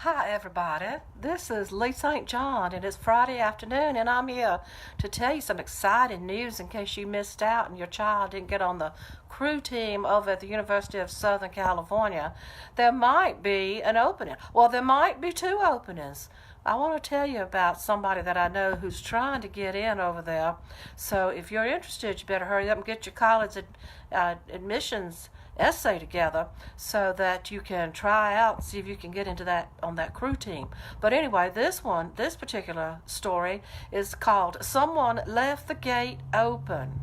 Hi, everybody. This is Lee St. John, and it's Friday afternoon, and I'm here to tell you some exciting news in case you missed out and your child didn't get on the crew team over at the University of Southern California. There might be an opening. Well, there might be two openings. I want to tell you about somebody that I know who's trying to get in over there. So if you're interested, you better hurry up and get your college admissions essay together so that you can try out, see if you can get into that on that crew team. But anyway, this particular story is called Someone Left the Gate Open.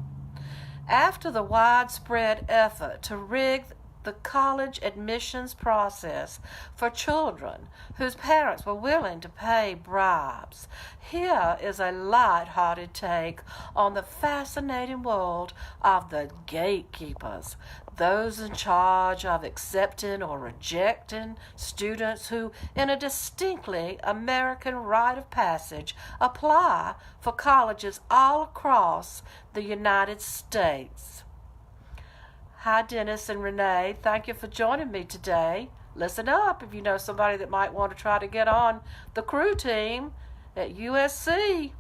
After the widespread effort to rig the college admissions process for children whose parents were willing to pay bribes, here is a light-hearted take on the fascinating world of the gatekeepers, those in charge of accepting or rejecting students who, in a distinctly American rite of passage, apply for colleges all across the United States. Hi, Dennis and Renee. Thank you for joining me today. Listen up if you know somebody that might want to try to get on the crew team at USC.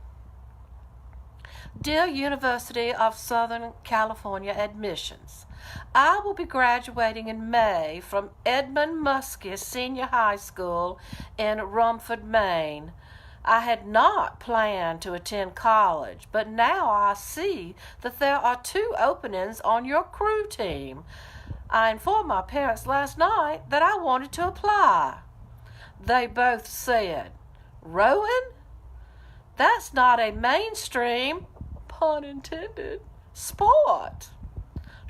Dear University of Southern California admissions, I will be graduating in May from Edmund Muskie Senior High School in Rumford, Maine. I had not planned to attend college, but now I see that there are two openings on your crew team. I informed my parents last night that I wanted to apply. They both said, "Rowing? That's not a mainstream, pun intended, sport."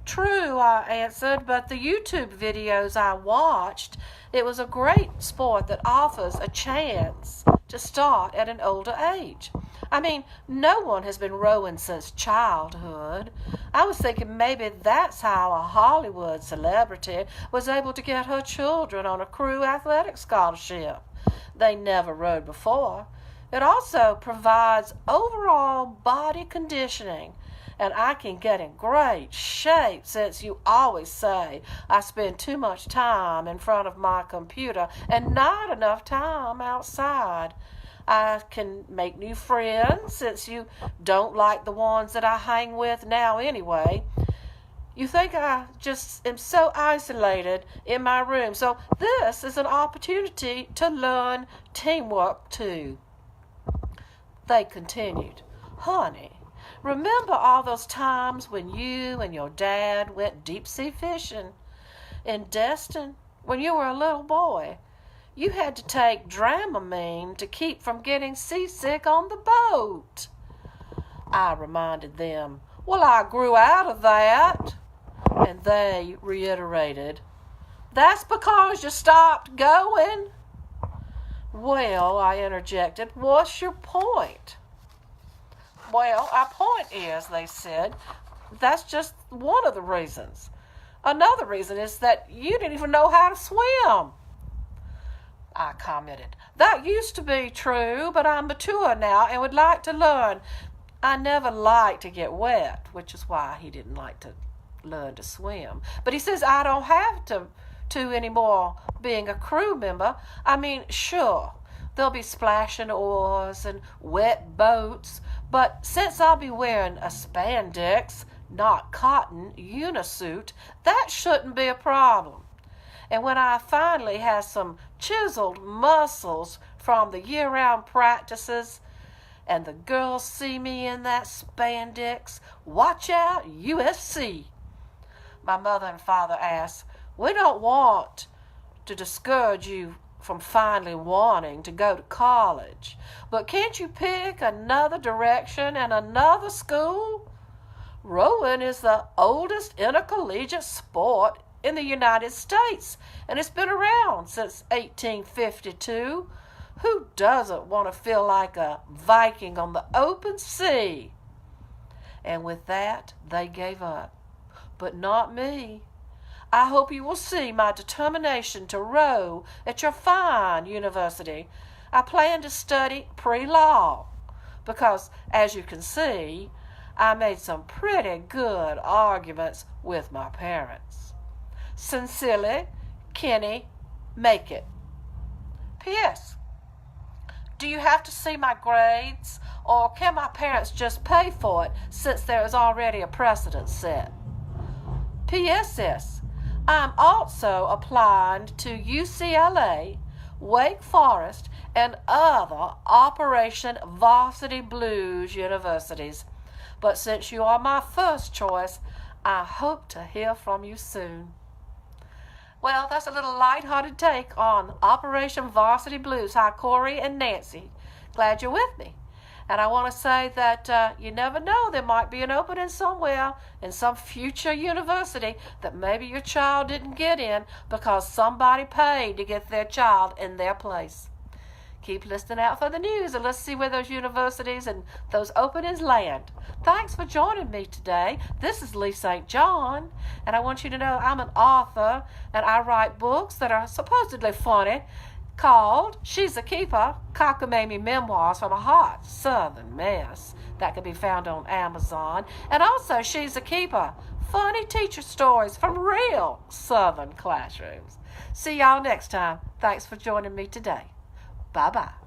"True," I answered, "but the YouTube videos I watched, it was a great sport that offers a chance to start at an older age. I mean, no one has been rowing since childhood. I was thinking maybe that's how a Hollywood celebrity was able to get her children on a crew athletic scholarship. They never rowed before. It also provides overall body conditioning, and I can get in great shape since you always say I spend too much time in front of my computer and not enough time outside. I can make new friends since you don't like the ones that I hang with now anyway. You think I just am so isolated in my room, so this is an opportunity to learn teamwork too." They continued, "Honey, remember all those times when you and your dad went deep-sea fishing in Destin when you were a little boy? You had to take Dramamine to keep from getting seasick on the boat." I reminded them, "Well, I grew out of that." And they reiterated, "That's because you stopped going." "Well," I interjected, "what's your point?" "Well, our point is," they said, "that's just one of the reasons. Another reason is that you didn't even know how to swim." I commented, "That used to be true, but I'm mature now and would like to learn." I never liked to get wet, which is why he didn't like to learn to swim. But he says I don't have to anymore being a crew member. I mean, sure, there'll be splashing oars and wet boats, but since I'll be wearing a spandex, not cotton, unisuit, that shouldn't be a problem. And when I finally have some chiseled muscles from the year-round practices and the girls see me in that spandex, watch out, USC. My mother and father asked, "We don't want to discourage you from finally wanting to go to college, but can't you pick another direction and another school? Rowing is the oldest intercollegiate sport in the United States, and it's been around since 1852. Who doesn't want to feel like a Viking on the open sea?" And with that, they gave up. But not me. I hope you will see my determination to row at your fine university. I plan to study pre-law because, as you can see, I made some pretty good arguments with my parents. Sincerely, Kenny, make it. P.S. Do you have to see my grades, or can my parents just pay for it since there is already a precedent set? P.S. I'm also applying to UCLA, Wake Forest, and other Operation Varsity Blues universities. But since you are my first choice, I hope to hear from you soon. Well, that's a little lighthearted take on Operation Varsity Blues. Hi, Corey and Nancy. Glad you're with me. And I want to say that you never know, there might be an opening somewhere in some future university that maybe your child didn't get in because somebody paid to get their child in their place. Keep listening out for the news, and let's see where those universities and those openings land. Thanks for joining me today. This is Lee St. John, and I want you to know I'm an author, and I write books that are supposedly funny, called She's a Keeper, Cockamamie Memoirs from a Hot Southern Mess. That can be found on Amazon. And also She's a Keeper, funny teacher stories from real Southern classrooms. See y'all next time. Thanks for joining me today. Bye-bye.